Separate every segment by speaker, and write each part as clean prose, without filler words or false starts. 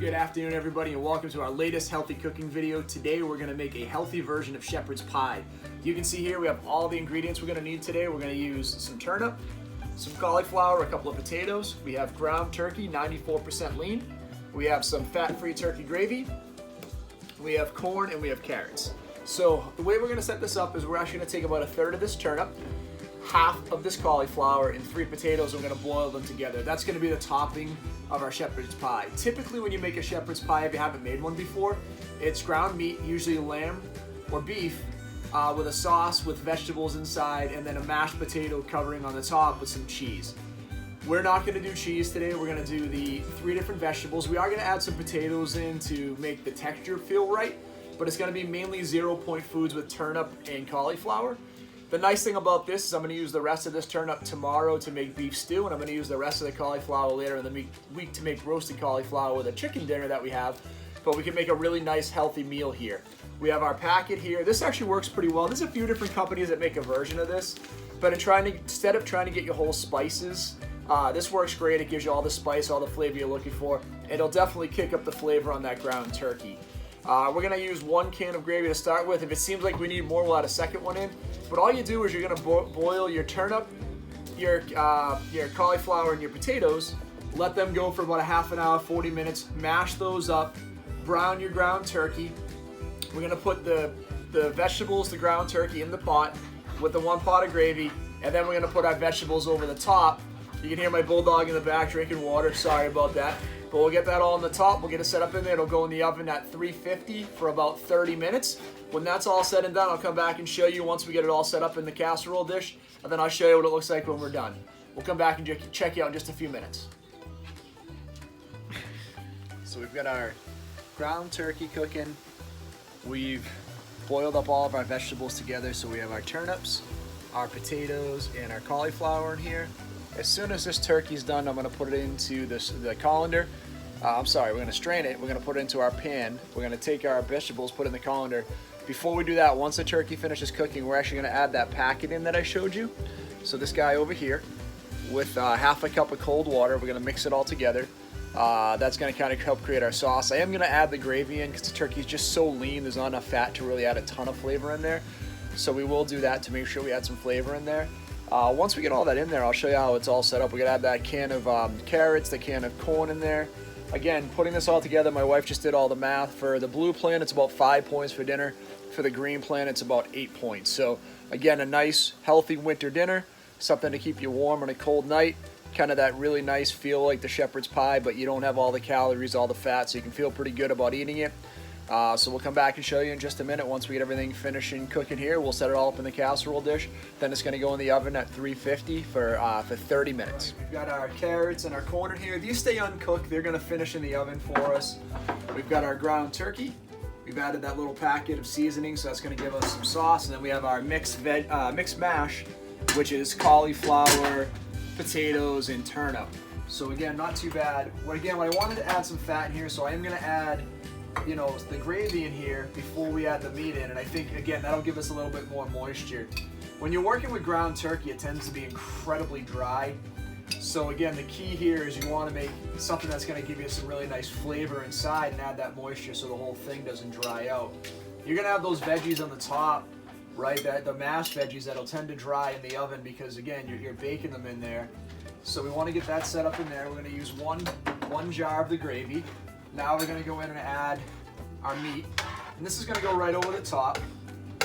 Speaker 1: Good afternoon, everybody, and welcome to our latest healthy cooking video. Today we're going to make a healthy version of shepherd's pie. You can see here we have all the ingredients we're going to need today. We're going to use some turnip, some cauliflower, a couple of potatoes. We have ground turkey, 94% lean. We have some fat-free turkey gravy. We have corn, and we have carrots. So the way we're going to set this up is we're actually going to take about a third of this turnip, half of this cauliflower, and 3 potatoes, and we're going to boil them together. That's going to be the topping of our shepherd's pie. Typically when you make a shepherd's pie, if you haven't made one before, it's ground meat, usually lamb or beef, with a sauce with vegetables inside, and then a mashed potato covering on the top with some cheese. We're not going to do cheese today. We're going to do the 3 different vegetables. We are going to add some potatoes in to make the texture feel right, but it's going to be mainly 0-point foods with turnip and cauliflower. The nice thing about this is I'm going to use the rest of this turnip tomorrow to make beef stew, and I'm going to use the rest of the cauliflower later in the week to make roasted cauliflower with a chicken dinner that we have, but we can make a really nice healthy meal here. We have our packet here. This actually works pretty well. There's a few different companies that make a version of this, but instead of trying to get your whole spices, this works great. It gives you all the spice, all the flavor you're looking for. It'll definitely kick up the flavor on that ground turkey. We're going to use 1 can of gravy to start with. If it seems like we need more, we'll add a second one in. But all you do is you're going to boil your turnip, your cauliflower, and your potatoes. Let them go for about a half an hour, 40 minutes. Mash those up. Brown your ground turkey. We're going to put the vegetables, the ground turkey, in the pot with the 1 pot of gravy. And then we're going to put our vegetables over the top. You can hear my bulldog in the back drinking water. Sorry about that. But we'll get that all on the top. We'll get it set up in there. It'll go in the oven at 350 for about 30 minutes. When that's all said and done, I'll come back and show you once we get it all set up in the casserole dish. And then I'll show you what it looks like when we're done. We'll come back and check you out in just a few minutes. So we've got our ground turkey cooking. We've boiled up all of our vegetables together. So we have our turnips, our potatoes, and our cauliflower in here. As soon as this turkey's done, I'm going to put it into the colander. We're going to strain it. We're going to put it into our pan. We're going to take our vegetables, put it in the colander. Before we do that, once the turkey finishes cooking, we're actually going to add that packet in that I showed you. So this guy over here, with half a cup of cold water, we're going to mix it all together. That's going to kind of help create our sauce. I am going to add the gravy in because the turkey is just so lean. There's not enough fat to really add a ton of flavor in there. So we will do that to make sure we add some flavor in there. Once we get all that in there, I'll show you how it's all set up. We're going to add that can of carrots, the can of corn in there. Again, putting this all together, my wife just did all the math. For the blue plan, it's about 5 points for dinner. For the green plan, it's about 8 points. So again, a nice, healthy winter dinner, something to keep you warm on a cold night. Kind of that really nice feel like the shepherd's pie, but you don't have all the calories, all the fat, so you can feel pretty good about eating it. So we'll come back and show you in just a minute. Once we get everything finished and cooking here, we'll set it all up in the casserole dish. Then it's going to go in the oven at 350 for 30 minutes. We've got our carrots and our corn in here. These stay uncooked. They're going to finish in the oven for us. We've got our ground turkey. We've added that little packet of seasoning, so that's going to give us some sauce. And then we have our mixed mash, which is cauliflower, potatoes, and turnip. So again, not too bad. Again, I wanted to add some fat in here, so I am going to add the gravy in here before we add the meat in, and I think again that'll give us a little bit more moisture. When you're working with ground turkey, it tends to be incredibly dry. So again, the key here is you want to make something that's going to give you some really nice flavor inside and add that moisture so the whole thing doesn't dry out. You're going to have those veggies on the top, right? The mashed veggies that'll tend to dry in the oven because again you're baking them in there. So we want to get that set up in there. We're going to use one jar of the gravy. Now we're going to go in and add our meat, and this is going to go right over the top.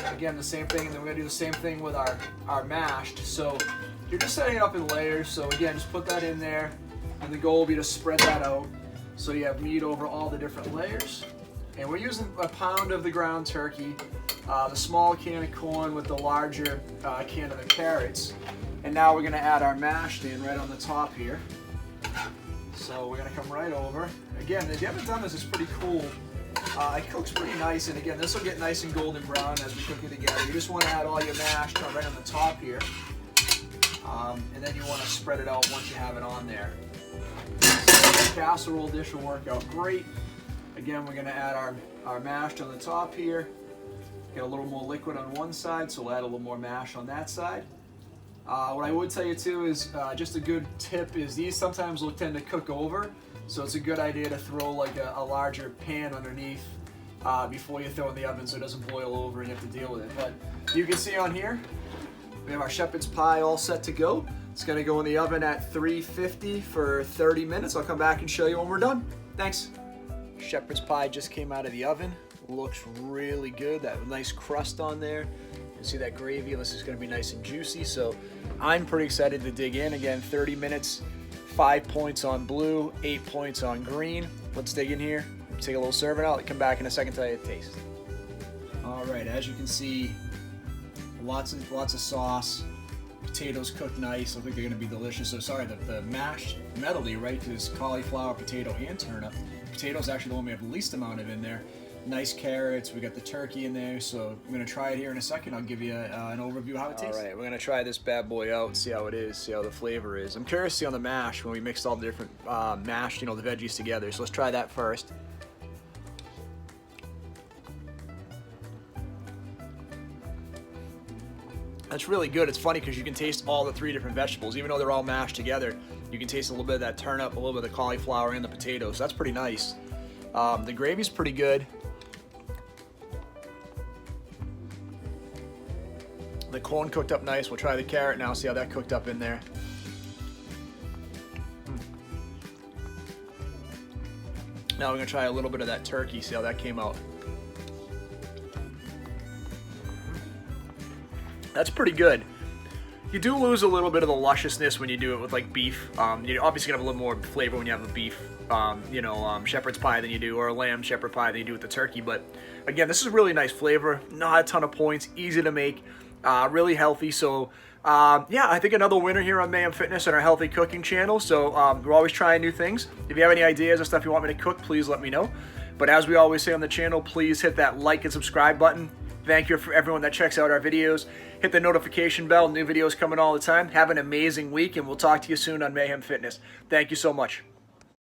Speaker 1: Again, the same thing, and then we're going to do the same thing with our mashed. So you're just setting it up in layers, so again, just put that in there, and the goal will be to spread that out so you have meat over all the different layers. And we're using a pound of the ground turkey, the small can of corn with the larger can of the carrots, and now we're going to add our mashed in right on the top here. So we're going to come right over. Again, if you haven't done this, it's pretty cool. It cooks pretty nice, and again, this will get nice and golden brown as we cook it together. You just want to add all your mash right on the top here, and then you want to spread it out once you have it on there. So the casserole dish will work out great. Again, we're going to add our mash on the top here. Get a little more liquid on one side, so we'll add a little more mash on that side. What I would tell you too is just a good tip is these sometimes will tend to cook over. So it's a good idea to throw like a larger pan underneath before you throw it in the oven so it doesn't boil over and you have to deal with it. But you can see on here, we have our shepherd's pie all set to go. It's gonna go in the oven at 350 for 30 minutes. I'll come back and show you when we're done. Thanks. Shepherd's pie just came out of the oven. Looks really good. That nice crust on there. You see that gravy. This is gonna be nice and juicy. So I'm pretty excited to dig in. Again, 30 minutes, 5 points on blue, 8 points on green. Let's dig in here. Take a little serving out. I'll come back in a second to tell you the taste. All right, as you can see, lots of sauce. Potatoes cooked nice. I think they're gonna be delicious. So sorry, the mashed medley, right? Because cauliflower, potato, and turnip. Potatoes actually the one we have the least amount of in there. Nice carrots. We got the turkey in there. So I'm gonna try it here in a second. I'll give you an overview of how it tastes. All right, we're gonna try this bad boy out and see how it is. See how the flavor is. I'm curious to see on the mash when we mixed all the different mashed, the veggies together. So let's try that first. That's really good. It's funny because you can taste all the 3 different vegetables. Even though they're all mashed together, you can taste a little bit of that turnip, a little bit of the cauliflower, and the potatoes. So that's pretty nice. The gravy's pretty good. The corn cooked up nice. We'll try the carrot now, see how that cooked up in there. Now we're going to try a little bit of that turkey, see how that came out. That's pretty good. You do lose a little bit of the lusciousness when you do it with like beef. You're obviously gonna have a little more flavor when you have a beef, shepherd's pie than you do, or a lamb shepherd pie than you do with the turkey. But again, this is a really nice flavor. Not a ton of points, easy to make, really healthy. So yeah, I think another winner here on Mayhem Fitness and our healthy cooking channel. So we're always trying new things. If you have any ideas or stuff you want me to cook, please let me know. But as we always say on the channel, please hit that like and subscribe button. Thank you for everyone that checks out our videos. Hit the notification bell. New videos coming all the time. Have an amazing week, and we'll talk to you soon on Mayhem Fitness. Thank you so much.